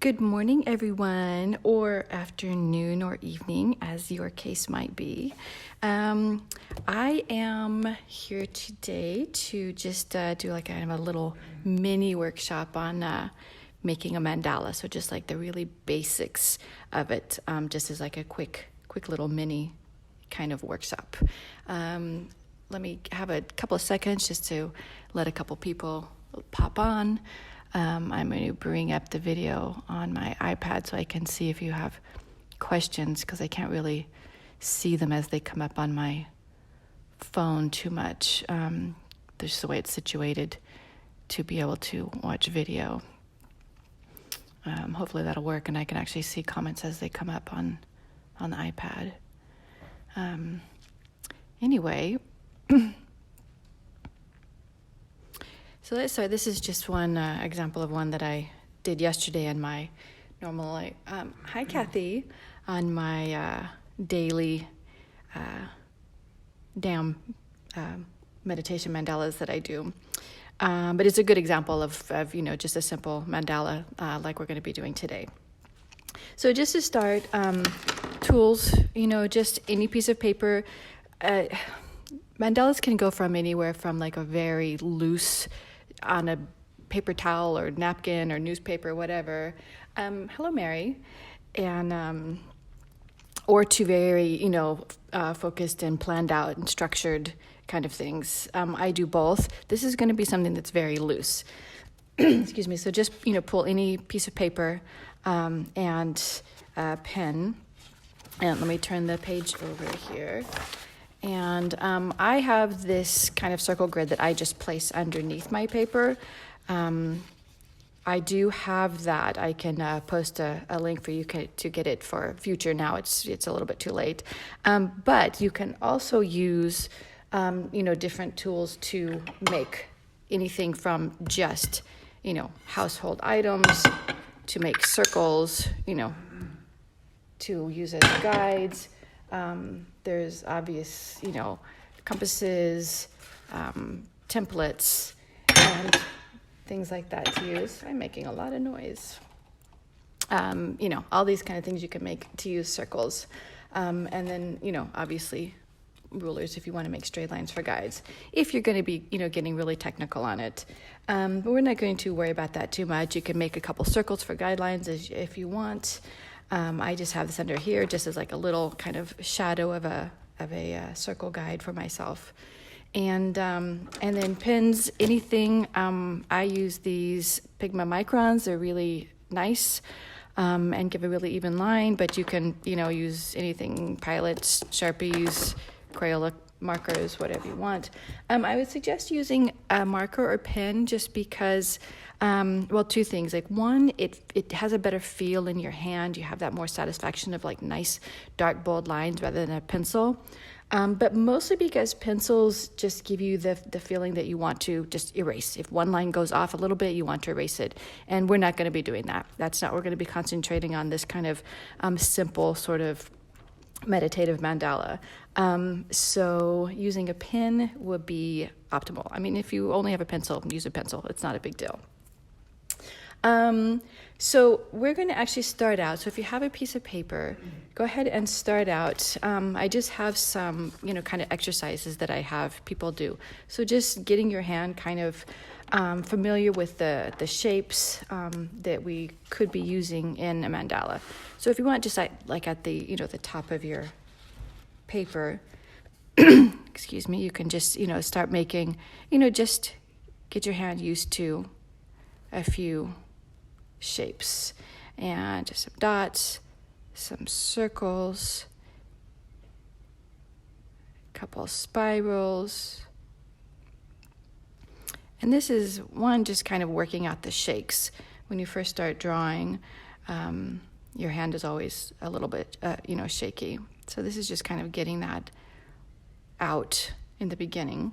Good morning, everyone, or afternoon or evening, as your case might be. I am here today to just do like kind of a little mini workshop on making a mandala. So just like the really basics of it, just as like a quick little mini kind of workshop. Let me have a couple of seconds just to let a couple people pop on. I'm going to bring up the video on my iPad so I can see if you have questions, because I can't really see them as they come up on my phone too much. There's the way it's situated to be able to watch video. Hopefully that'll work and I can actually see comments as they come up on the iPad. Anyway, So this is just one example of one that I did yesterday in my normal, hi Kathy, on my daily DAMM meditation mandalas that I do. But it's a good example of just a simple mandala like we're going to be doing today. So just to start, tools, just any piece of paper. Mandalas can go from anywhere from like a very loose on a paper towel or napkin or newspaper, whatever. Hello, Mary. And, or to very, focused and planned out and structured kind of things. I do both. This is going to be something that's very loose. Excuse me. So just, pull any piece of paper and a pen. And let me turn the page over here. And I have this kind of circle grid that I just place underneath my paper. I do have that. I can post a link for you to get it for future. Now it's a little bit too late. But you can also use, different tools to make anything from just, household items to make circles, to use as guides. There's obvious, compasses, templates, and things like that to use. I'm making a lot of noise. All these kind of things you can make to use circles. And then, obviously rulers if you want to make straight lines for guides. If you're going to be, getting really technical on it. But we're not going to worry about that too much. You can make a couple circles for guidelines if you want. I just have this under here just as like a little kind of shadow of a circle guide for myself. And then pens, anything. I use these Pigma Microns. They're really nice and give a really even line, but you can, use anything, pilots, Sharpies, Crayola markers, whatever you want. I would suggest using a marker or pen just because, two things. Like one, it has a better feel in your hand. You have that more satisfaction of like nice, dark, bold lines rather than a pencil. But mostly because pencils just give you the feeling that you want to just erase. If one line goes off a little bit, you want to erase it. And we're not going to be doing that. That's not, we're going to be concentrating on this kind of simple sort of meditative mandala. So using a pen would be optimal. I mean, if you only have a pencil, use a pencil. It's not a big deal. So we're going to actually start out. So if you have a piece of paper, go ahead and start out. I just have some, kind of exercises that I have people do. So just getting your hand kind of familiar with the shapes that we could be using in a mandala. So if you want, just like at the, the top of your paper, excuse me, you can just, start making, just get your hand used to a few shapes and just some dots, some circles, a couple of spirals. And this is one just kind of working out the shakes. When you first start drawing, your hand is always a little bit, shaky. So this is just kind of getting that out in the beginning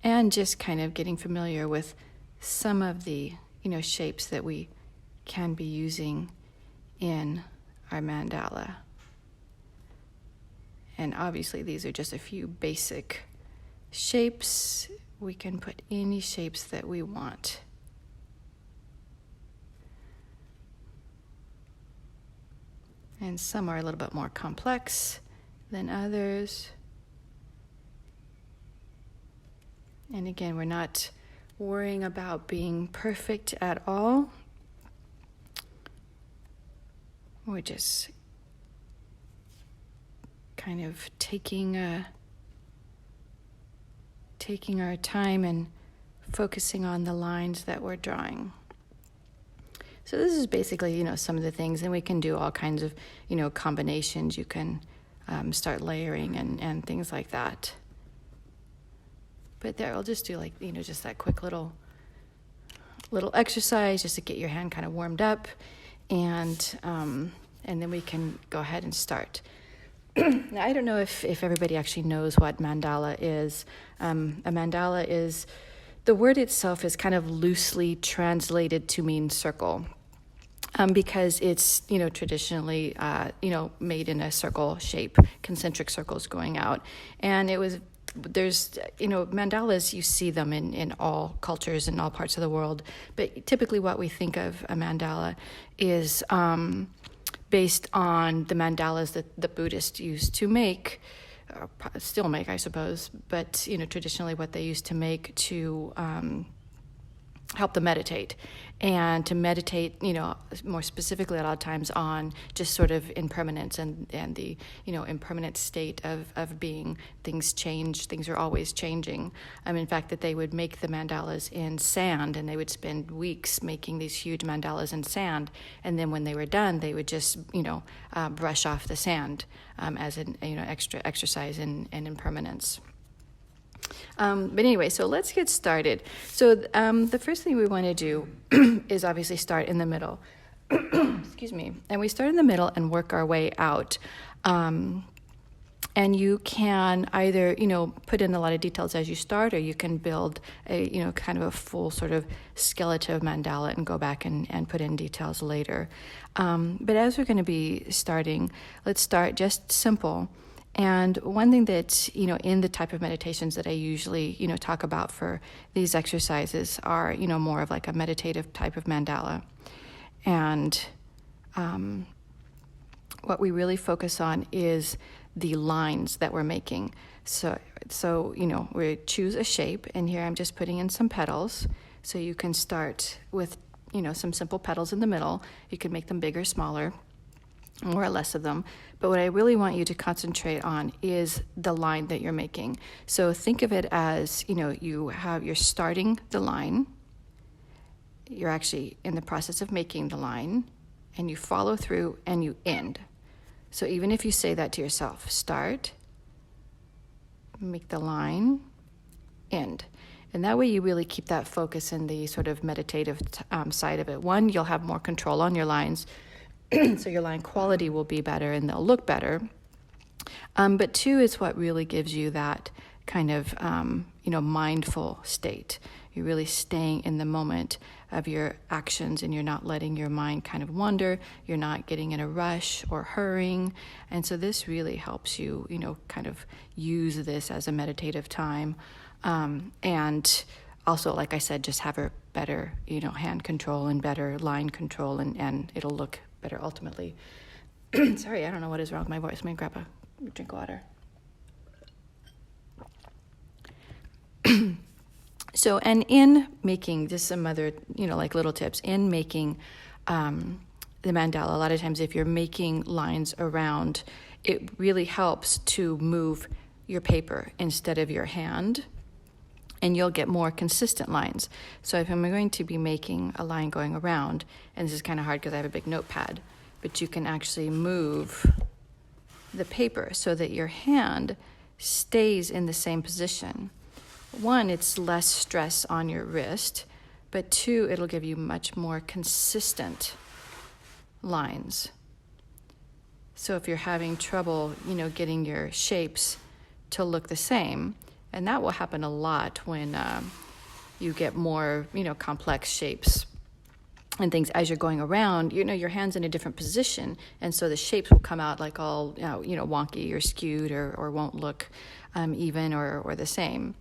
and just kind of getting familiar with some of the, shapes that we can be using in our mandala. And obviously these are just a few basic shapes. We can put any shapes that we want. And some are a little bit more complex than others. And again, we're not worrying about being perfect at all. We're just kind of taking our time and focusing on the lines that we're drawing. So this is basically, some of the things, and we can do all kinds of, combinations. You can start layering and things like that. But there, I'll just do just that quick little exercise just to get your hand kind of warmed up, and then we can go ahead and start. Now, I don't know if everybody actually knows what mandala is. A mandala is, the word itself is kind of loosely translated to mean circle, because it's, traditionally, made in a circle shape, concentric circles going out. And there's, mandalas, you see them in all cultures in all parts of the world. But typically what we think of a mandala is based on the mandalas that the Buddhists used to make, still make, I suppose, but, traditionally what they used to make to help them meditate. And to meditate, more specifically a lot of times on just sort of impermanence and the, impermanent state of being. Things change, things are always changing. In fact, that they would make the mandalas in sand, and they would spend weeks making these huge mandalas in sand. And then when they were done, they would just, brush off the sand as an, extra exercise in impermanence. But anyway, so let's get started. So the first thing we want to do is obviously start in the middle. Excuse me. And we start in the middle and work our way out. And you can either, put in a lot of details as you start, or you can build a, kind of a full sort of skeleton of mandala and go back and put in details later. But as we're going to be starting, let's start just simple. And one thing that, in the type of meditations that I usually, talk about for these exercises are, more of like a meditative type of mandala. And what we really focus on is the lines that we're making. So we choose a shape, and here I'm just putting in some petals. So you can start with, some simple petals in the middle. You can make them bigger, smaller, more or less of them. But what I really want you to concentrate on is the line that you're making. So think of it as, you're starting the line, you're actually in the process of making the line, and you follow through and you end. So even if you say that to yourself, start, make the line, end. And that way you really keep that focus in the sort of meditative side of it. One, you'll have more control on your lines, so your line quality will be better and they'll look better. But two is what really gives you that kind of, mindful state. You're really staying in the moment of your actions, and you're not letting your mind kind of wander. You're not getting in a rush or hurrying. And so this really helps you, kind of use this as a meditative time. And also, like I said, just have a better, hand control and better line control, and it'll look better ultimately. Sorry, I don't know what is wrong with my voice. Let me grab a drink of water. So, and in making, just some other, like little tips, in making the mandala, a lot of times if you're making lines around, it really helps to move your paper instead of your hand, and you'll get more consistent lines. So if I'm going to be making a line going around, and this is kind of hard because I have a big notepad, but you can actually move the paper so that your hand stays in the same position. One, it's less stress on your wrist, but two, it'll give you much more consistent lines. So if you're having trouble, getting your shapes to look the same, and that will happen a lot when you get more, complex shapes and things as you're going around, your hand's in a different position. And so the shapes will come out like all, wonky or skewed or won't look even or the same.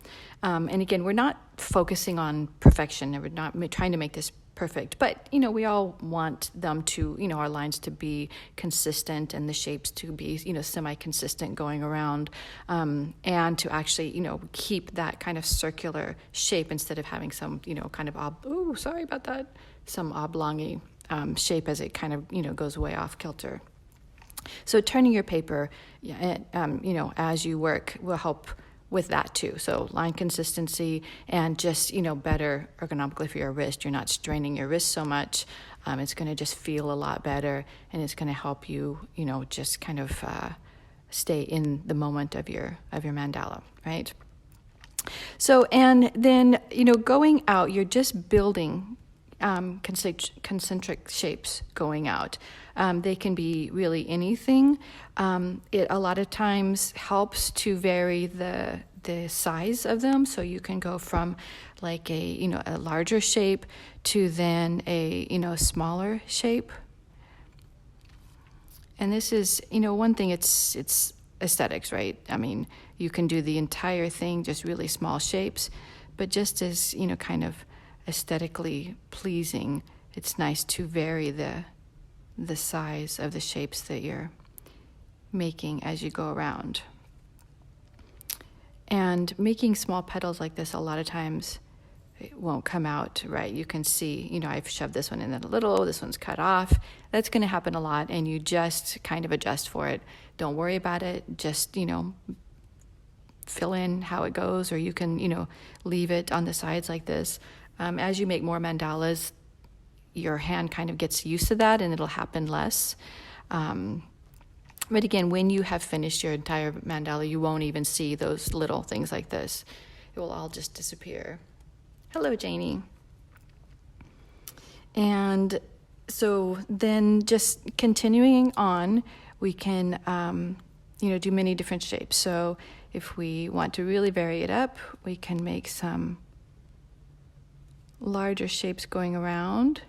And again, we're not focusing on perfection, and we're not trying to make this perfect. But, you know, we all want them to, you know, our lines to be consistent and the shapes to be, you know, semi-consistent going around, and to actually, you know, keep that kind of circular shape instead of having some, you know, kind of, some oblongy shape as it kind of, you know, goes way off kilter. So turning your paper, you know, as you work will help with that too. So line consistency and just, you know, better ergonomically for your wrist. You're not straining your wrist so much. It's going to just feel a lot better, and it's going to help you, you know, just kind of stay in the moment of your mandala, right? So, and then, you know, going out, you're just building concentric shapes going out. They can be really anything. It a lot of times helps to vary the size of them, so you can go from like a, you know, a larger shape to then a, you know, smaller shape. And this is, you know, one thing, it's aesthetics, right? I mean, you can do the entire thing, just really small shapes, but just as, you know, kind of aesthetically pleasing, it's nice to vary the size of the shapes that you're making as you go around. And making small petals like this, a lot of times it won't come out right. You can see, you know, I've shoved this one in a little, this one's cut off. That's going to happen a lot, and you just kind of adjust for it. Don't worry about it. Just, you know, fill in how it goes, or you can, you know, leave it on the sides like this. As you make more mandalas, your hand kind of gets used to that, and it'll happen less. But again, when you have finished your entire mandala, you won't even see those little things like this. It will all just disappear. Hello, Janie. And so then just continuing on, we can, you know, do many different shapes. So if we want to really vary it up, we can make some larger shapes going around.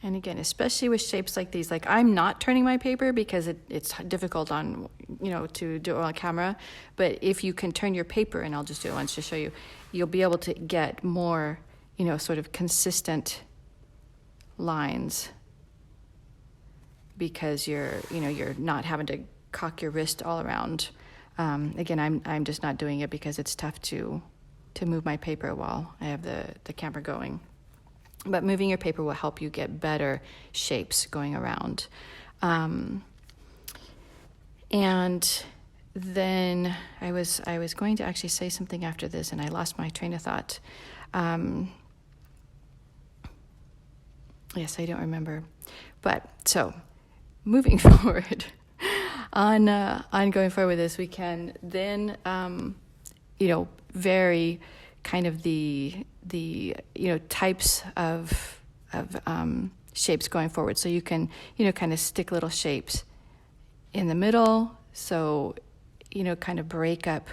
And again, especially with shapes like these, like I'm not turning my paper because it's difficult on, you know, to do it on camera. But if you can turn your paper, and I'll just do it once to show you, you'll be able to get more, you know, sort of consistent lines, because you're not having to cock your wrist all around. Again, I'm just not doing it because it's tough to move my paper while I have the camera going. But moving your paper will help you get better shapes going around. And then I was going to actually say something after this, and I lost my train of thought. Yes, I don't remember. But so moving forward, on going forward with this, we can then, you know, vary kind of the you know, types of shapes going forward. So you can, you know, kind of stick little shapes in the middle. So, you know, kind of break up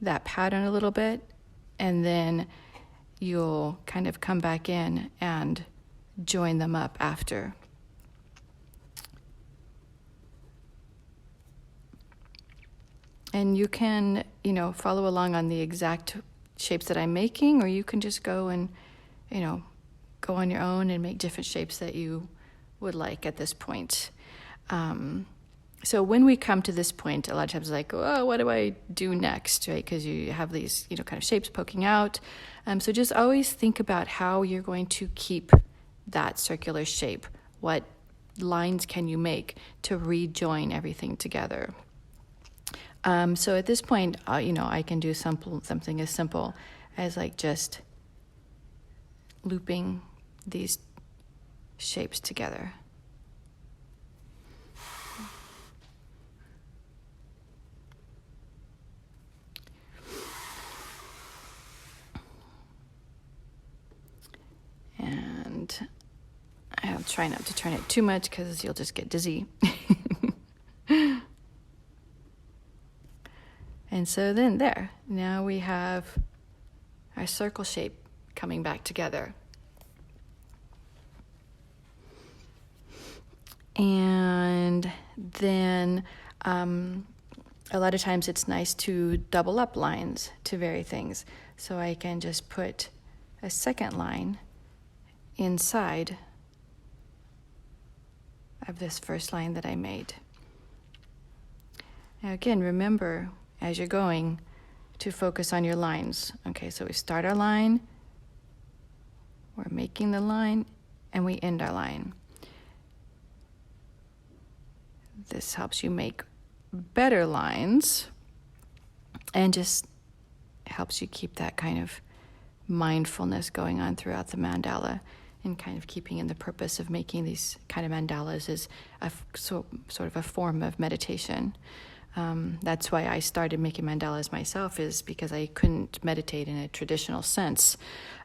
that pattern a little bit, and then you'll kind of come back in and join them up after. And you can, you know, follow along on the exact shapes that I'm making, or you can just go and, you know, go on your own and make different shapes that you would like at this point. So when we come to this point, a lot of times it's like, oh, what do I do next, right? Because you have these, you know, kind of shapes poking out. So just always think about how you're going to keep that circular shape. What lines can you make to rejoin everything together? So at this point, you know, I can do something as simple as like just looping these shapes together. And I'll try not to turn it too much because you'll just get dizzy. And so then there, now we have our circle shape coming back together. And then a lot of times it's nice to double up lines to vary things. So I can just put a second line inside of this first line that I made. Now again, remember as you're going to focus on your lines. Okay, so we start our line, we're making the line, and we end our line. This helps you make better lines and just helps you keep that kind of mindfulness going on throughout the mandala, and kind of keeping in the purpose of making these kind of mandalas is sort of a form of meditation. That's why I started making mandalas myself, is because I couldn't meditate in a traditional sense.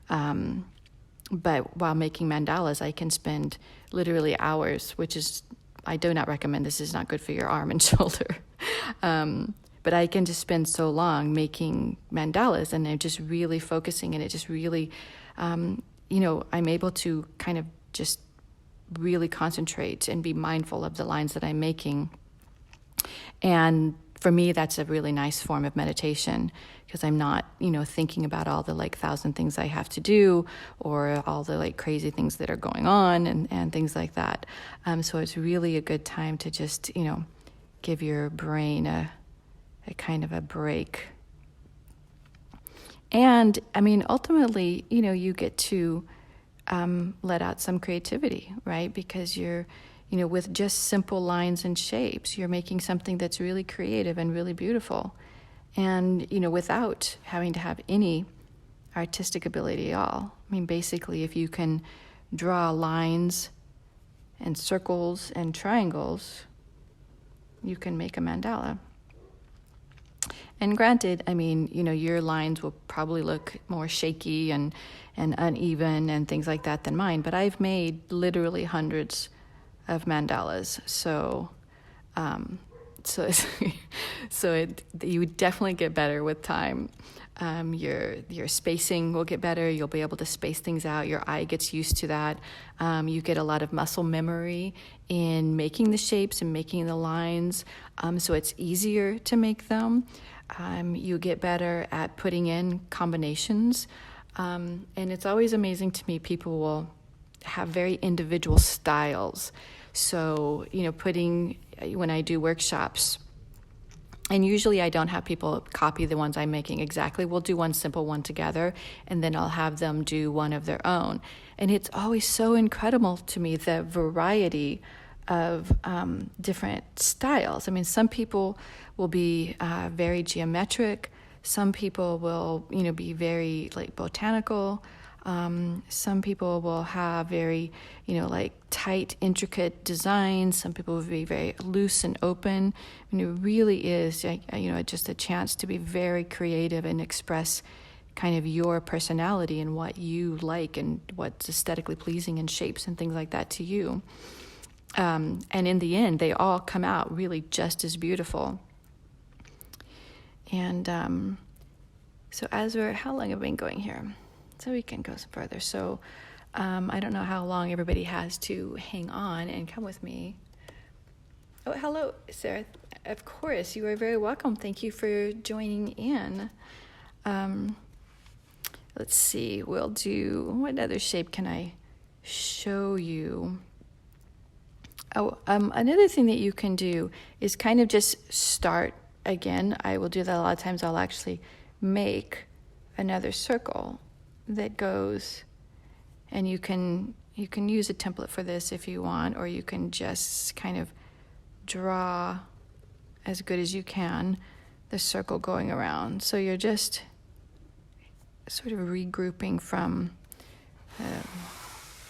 But while making mandalas, I can spend literally hours, which is, I do not recommend. This is not good for your arm and shoulder. But I can just spend so long making mandalas, and they're just really focusing, and it just really, I'm able to kind of just really concentrate and be mindful of the lines that I'm making. And for me, that's a really nice form of meditation, because I'm not, thinking about all the 1,000 things I have to do, or all the crazy things that are going on and things like that. So it's really a good time to just, give your brain a kind of a break. And ultimately, you get to let out some creativity, right? Because you're, with just simple lines and shapes, you're making something that's really creative and really beautiful. And, without having to have any artistic ability at all. Basically, if you can draw lines and circles and triangles, you can make a mandala. And granted, your lines will probably look more shaky and uneven and things like that than mine, but I've made literally hundreds of mandalas. So you definitely get better with time. Your spacing will get better. You'll be able to space things out. Your eye gets used to that. You get a lot of muscle memory in making the shapes and making the lines. So it's easier to make them. You get better at putting in combinations. And it's always amazing to me, people will have very individual styles. So, when I do workshops, and usually I don't have people copy the ones I'm making exactly. We'll do one simple one together, and then I'll have them do one of their own. And it's always so incredible to me, the variety of different styles. Some people will be very geometric. Some people will, be very botanical. Some people will have very, tight, intricate designs. Some people will be very loose and open. It really is, just a chance to be very creative and express kind of your personality and what you like and what's aesthetically pleasing and shapes and things like that to you. And in the end, they all come out really just as beautiful. And so how long have we been going here? So we can go further. So I don't know how long everybody has to hang on and come with me. Oh, hello, Sarah. Of course, you are very welcome. Thank you for joining in. Let's see, we'll do, what other shape can I show you? Oh, another thing that you can do is kind of just start again. I will do that a lot of times. I'll actually make another circle that goes, and you can use a template for this if you want, or you can just kind of draw as good as you can the circle going around. So you're just sort of regrouping from,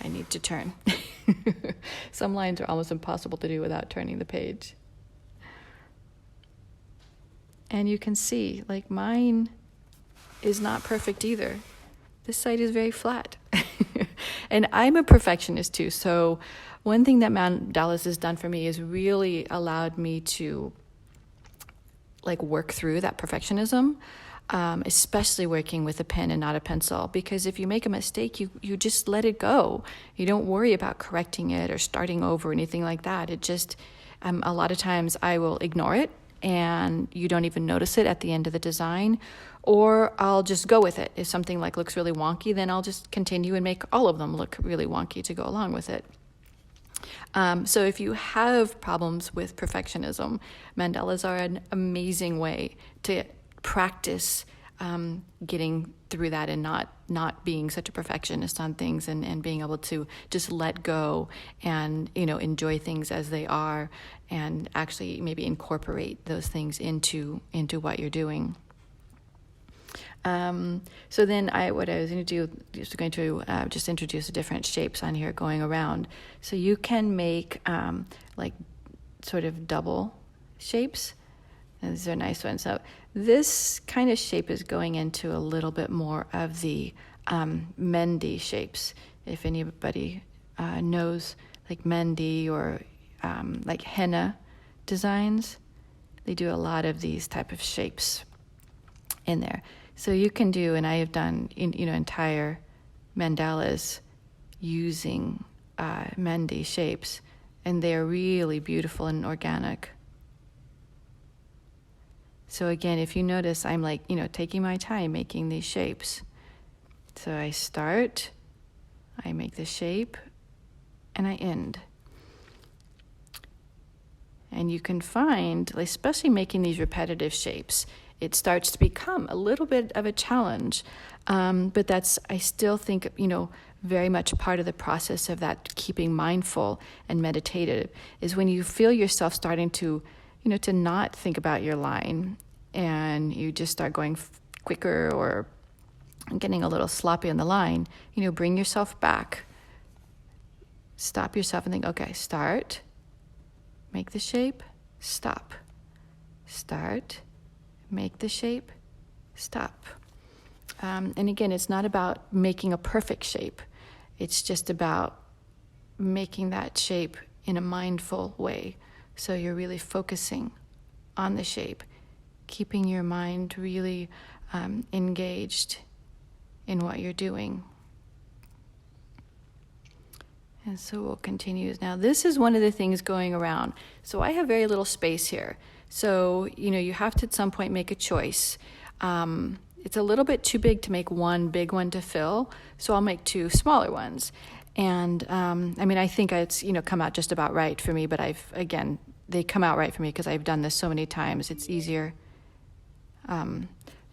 I need to turn. Some lines are almost impossible to do without turning the page. And you can see, mine is not perfect either. This side is very flat. And I'm a perfectionist too. So one thing that mandalas has done for me is really allowed me to work through that perfectionism. especially working with a pen and not a pencil, because if you make a mistake, you just let it go. You don't worry about correcting it or starting over or anything like that. It just, a lot of times I will ignore it and you don't even notice it at the end of the design, or I'll just go with it. If something like looks really wonky, then I'll just continue and make all of them look really wonky to go along with it. So if you have problems with perfectionism, mandalas are an amazing way to practice getting through that and not being such a perfectionist on things, and being able to just let go and enjoy things as they are, and actually maybe incorporate those things into what you're doing. So then what I was going to do is just introduce the different shapes on here going around. So you can make like sort of double shapes. And these are nice ones. So this kind of shape is going into a little bit more of the Mendy shapes. If anybody knows like Mendy or like henna designs, they do a lot of these type of shapes in there. So you can do, and I have done entire mandalas using Mendy shapes, and they are really beautiful and organic. So again, if you notice, I'm like, taking my time making these shapes. So I start, I make the shape, and I end. And you can find, especially making these repetitive shapes, it starts to become a little bit of a challenge. But that's, I still think, very much part of the process of that keeping mindful and meditative is when you feel yourself starting to, to not think about your line, and you just start going quicker or getting a little sloppy on the line, bring yourself back. Stop yourself and think, okay, start, make the shape, stop. Start, make the shape, stop. And again, it's not about making a perfect shape. It's just about making that shape in a mindful way. So you're really focusing on the shape, keeping your mind really engaged in what you're doing. And so we'll continue. Now, this is one of the things going around. So I have very little space here. So, you have to at some point make a choice. It's a little bit too big to make one big one to fill, so I'll make two smaller ones. And, I think it's, come out just about right for me, but they come out right for me because I've done this so many times. It's easier.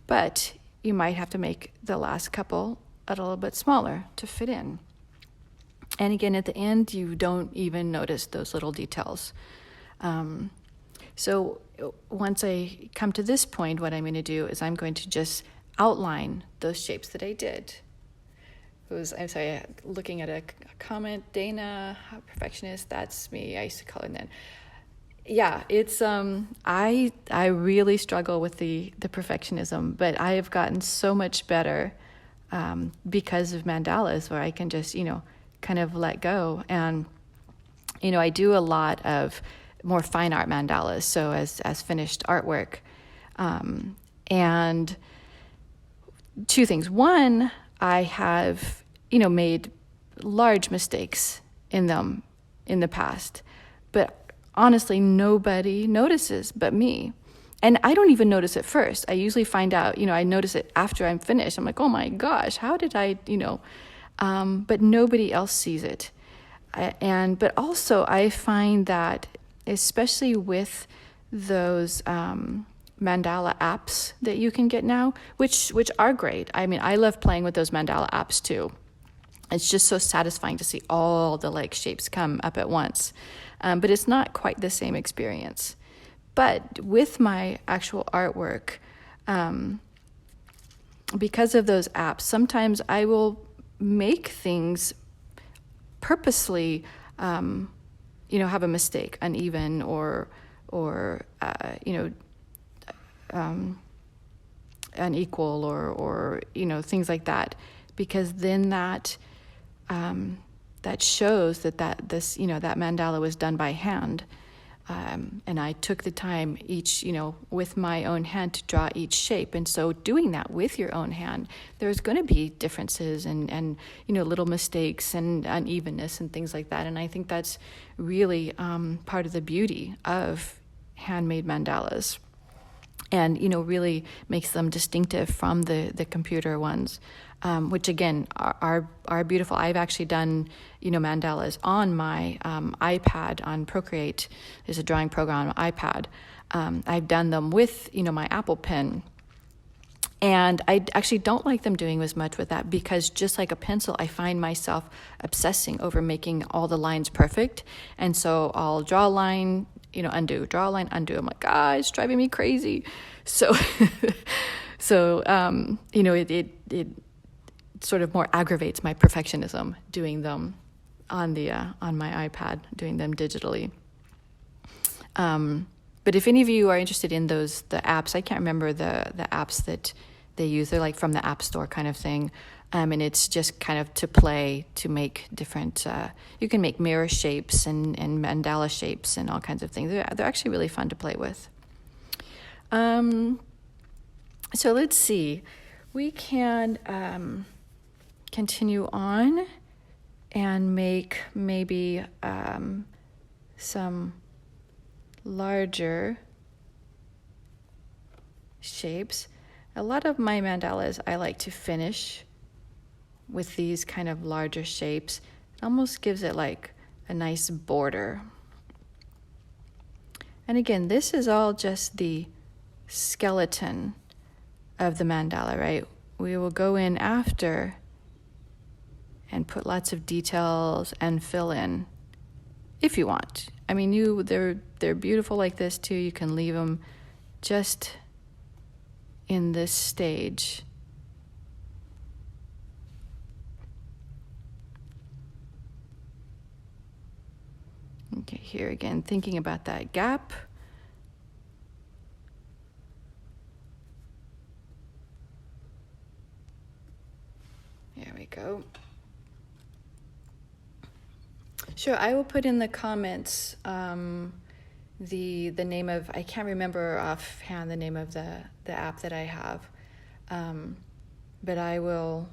But you might have to make the last couple a little bit smaller to fit in. And again, at the end, you don't even notice those little details. So once I come to this point, what I'm going to do is I'm going to just outline those shapes that I did. Looking at a comment, Dana, perfectionist, that's me. I used to call it then. Yeah, it's, I really struggle with the perfectionism, but I have gotten so much better because of mandalas, where I can just, kind of let go. And, I do a lot of more fine art mandalas, so as finished artwork. And two things. One, I have, made large mistakes in them in the past, but honestly, nobody notices but me. And I don't even notice it first. I usually find out, I notice it after I'm finished. I'm like, oh my gosh, how did I, but nobody else sees it. But also I find that, especially with those mandala apps that you can get now, which are great. I love playing with those mandala apps too. It's just so satisfying to see all the shapes come up at once. But it's not quite the same experience. But with my actual artwork, because of those apps, sometimes I will make things purposely, have a mistake, uneven or unequal or things like that, because then that shows that mandala was done by hand. And I took the time each, with my own hand to draw each shape. And so doing that with your own hand, there's going to be differences and little mistakes and unevenness and things like that. And I think that's really part of the beauty of handmade mandalas, and really makes them distinctive from the computer ones, which again are beautiful. I've actually done mandalas on my iPad on Procreate. There's a drawing program on iPad. I've done them with my Apple Pen, and I actually don't like them doing as much with that, because just like a pencil, I find myself obsessing over making all the lines perfect. And so I'll draw a line, undo, draw a line, undo. I'm like, it's driving me crazy. So, it sort of more aggravates my perfectionism doing them on my iPad, doing them digitally. But if any of you are interested in the apps, I can't remember the apps that they use. They're like from the App Store kind of thing. And it's just kind of to make different, you can make mirror shapes and mandala shapes and all kinds of things. They're actually really fun to play with. So let's see. We can continue on and make maybe some larger shapes. A lot of my mandalas I like to finish with these kind of larger shapes. It almost gives it like a nice border. And again, this is all just the skeleton of the mandala, right? We will go in after and put lots of details and fill in if you want. I mean, they're beautiful like this too. You can leave them just in this stage. Okay, here again, thinking about that gap. There we go. Sure, I will put in the comments the name of, I can't remember offhand the name of the app that I have, but I'll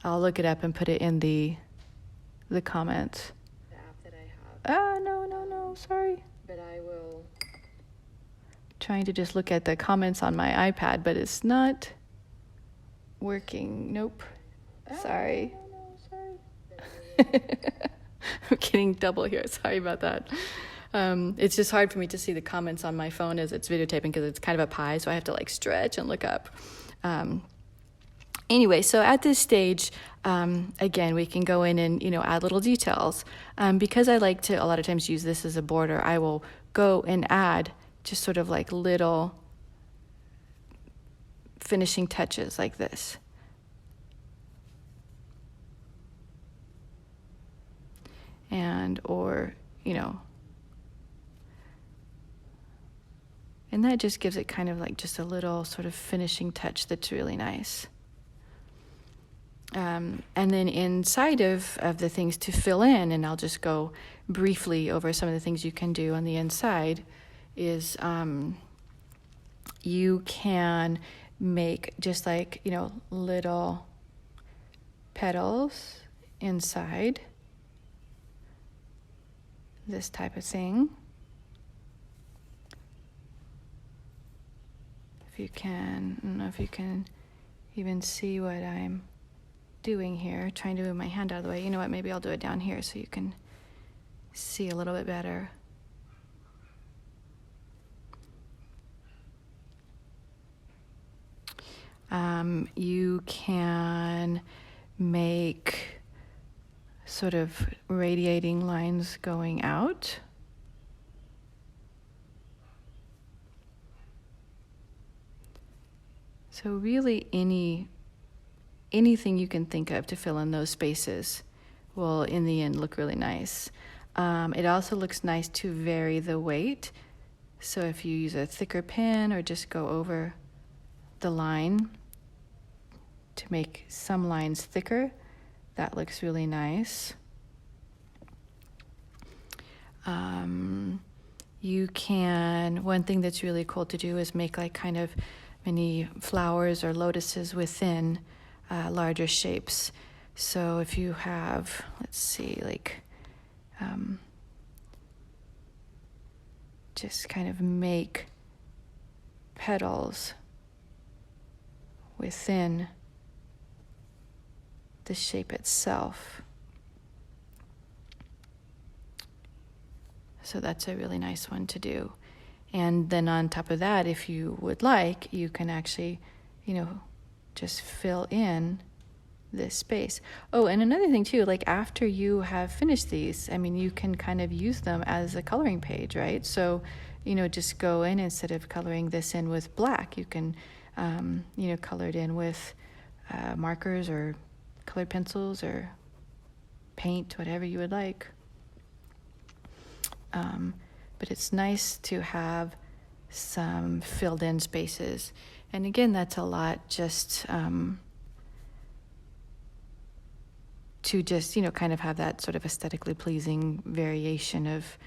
look it up and put it in the comments. The app that I have. No, sorry. But I will. Trying to just look at the comments on my iPad, but it's not working. Nope. Sorry. Sorry. I'm getting double here. Sorry about that. It's just hard for me to see the comments on my phone as it's videotaping, because it's kind of a pie, so I have to stretch and look up. Anyway, so at this stage, again, we can go in and add little details. Because I like to a lot of times use this as a border, I will go and add just sort of like little finishing touches like this. And and that just gives it kind of like just a little sort of finishing touch that's really nice. And then inside of the things to fill in, and I'll just go briefly over some of the things you can do on the inside, is you can make just like, little petals inside this type of thing. If you can, I don't know if you can even see what I'm doing here, trying to move my hand out of the way. You know what, maybe I'll do it down here so you can see a little bit better. You can make sort of radiating lines going out. So really anything you can think of to fill in those spaces will in the end look really nice. It also looks nice to vary the weight. So if you use a thicker pen or just go over the line to make some lines thicker, that looks really nice. And you can, one thing that's really cool to do is make like kind of mini flowers or lotuses within larger shapes. So if you have, let's see, like just kind of make petals within the shape itself. So that's a really nice one to do. And then on top of that, if you would like, you can actually, just fill in this space. Oh, and another thing too, like after you have finished these, you can kind of use them as a coloring page, right? So, just go in, instead of coloring this in with black, you can, color it in with markers or colored pencils or paint, whatever you would like. But it's nice to have some filled in spaces. And again, that's a lot just to just, kind of have that sort of aesthetically pleasing variation of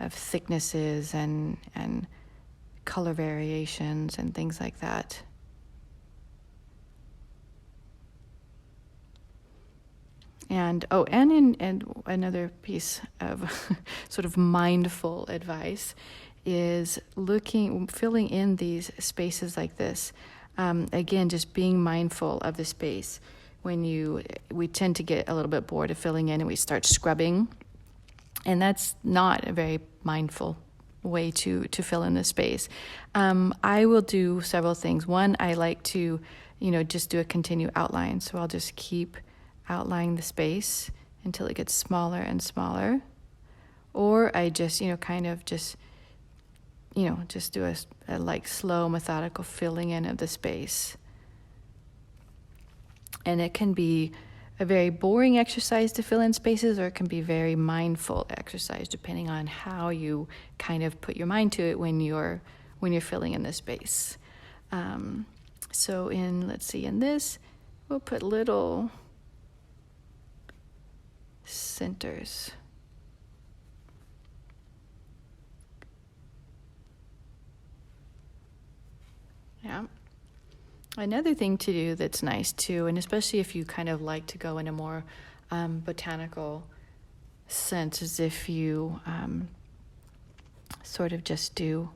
thicknesses and color variations and things like that. And another piece of sort of mindful advice is filling in these spaces like this. Again, just being mindful of the space. We tend to get a little bit bored of filling in and we start scrubbing. And that's not a very mindful way to fill in the space. I will do several things. One, I like to, just do a continued outline. So I'll just keep outlining the space until it gets smaller and smaller. Or I just, just do a like slow, methodical filling in of the space. And it can be a very boring exercise to fill in spaces, or it can be very mindful exercise, depending on how you kind of put your mind to it when you're filling in the space. So in this, we'll put little centers. Yeah. Another thing to do that's nice too, and especially if you kind of like to go in a more botanical sense, is if you sort of just do,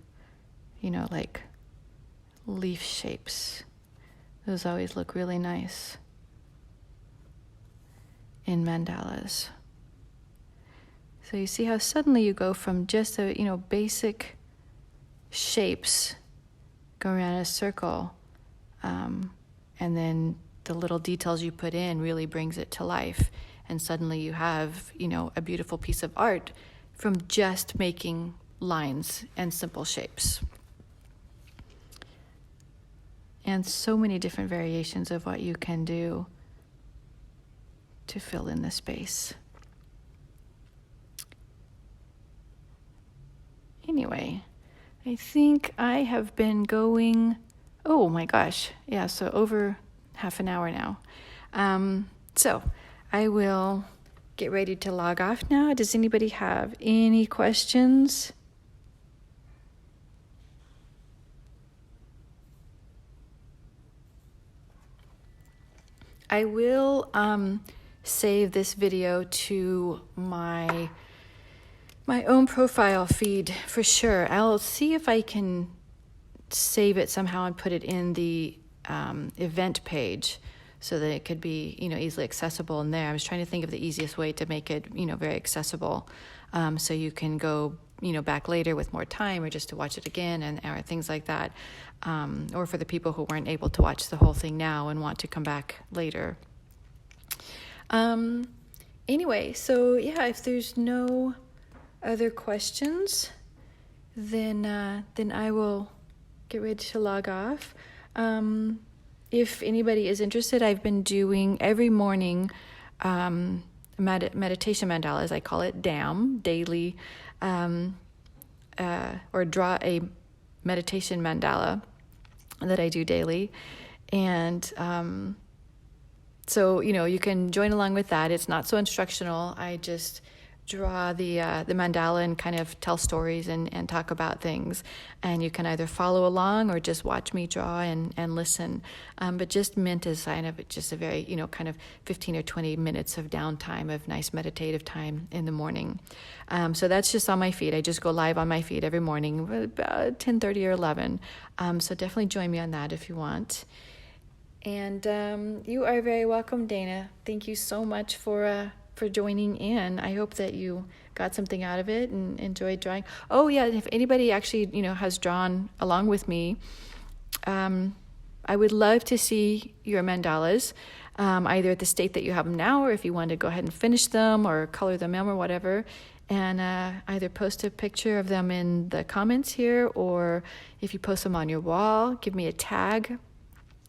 like leaf shapes. Those always look really nice in mandalas. So you see how suddenly you go from just basic shapes, go around a circle, and then the little details you put in really brings it to life. And suddenly you have, a beautiful piece of art from just making lines and simple shapes. And so many different variations of what you can do to fill in the space. Anyway, I think I have been going, oh my gosh, yeah, so over half an hour now. So I will get ready to log off now. Does anybody have any questions? I will save this video to my own profile feed for sure. I'll see if I can save it somehow and put it in the event page so that it could be, easily accessible in there. I was trying to think of the easiest way to make it, very accessible, so you can go, back later with more time, or just to watch it again or things like that, or for the people who weren't able to watch the whole thing now and want to come back later. Anyway, so yeah, if there's no other questions, then I will get ready to log off. If anybody is interested, I've been doing every morning meditation mandalas. I call it DAMM, daily, or draw a meditation mandala that I do daily. And so, you can join along with that. It's not so instructional. I just draw the mandala and kind of tell stories and talk about things. And you can either follow along or just watch me draw and listen. But just mint is kind of just a very, kind of 15 or 20 minutes of downtime, of nice meditative time in the morning. So that's just on my feed. I just go live on my feed every morning, about 10:30 or 11. So definitely join me on that if you want. And you are very welcome, Dana. Thank you so much for joining in. I hope that you got something out of it and enjoyed drawing. Oh yeah, if anybody actually, has drawn along with me, I would love to see your mandalas, either at the state that you have them now, or if you want to go ahead and finish them or color them in or whatever, and either post a picture of them in the comments here, or if you post them on your wall, give me a tag.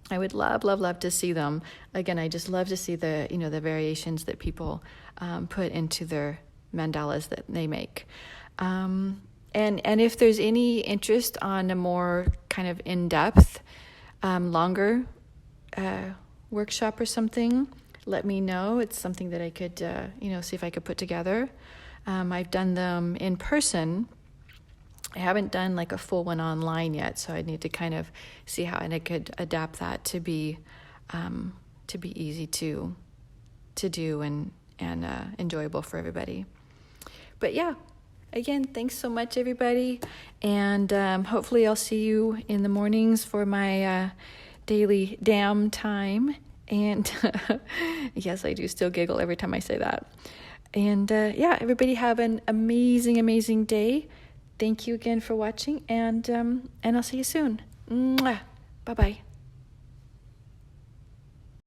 I would love, love, love to see them. Again, I just love to see the, the variations that people put into their mandalas that they make. And if there's any interest on a more kind of in-depth, longer workshop or something, let me know. It's something that I could, see if I could put together. I've done them in person. I haven't done like a full one online yet, so I need to kind of see how, and I could adapt that to be easy to do and enjoyable for everybody. But yeah, again, thanks so much, everybody, and hopefully I'll see you in the mornings for my daily DAMM time. And yes, I do still giggle every time I say that. And everybody have an amazing, amazing day. Thank you again for watching, and I'll see you soon. Mwah. Bye-bye.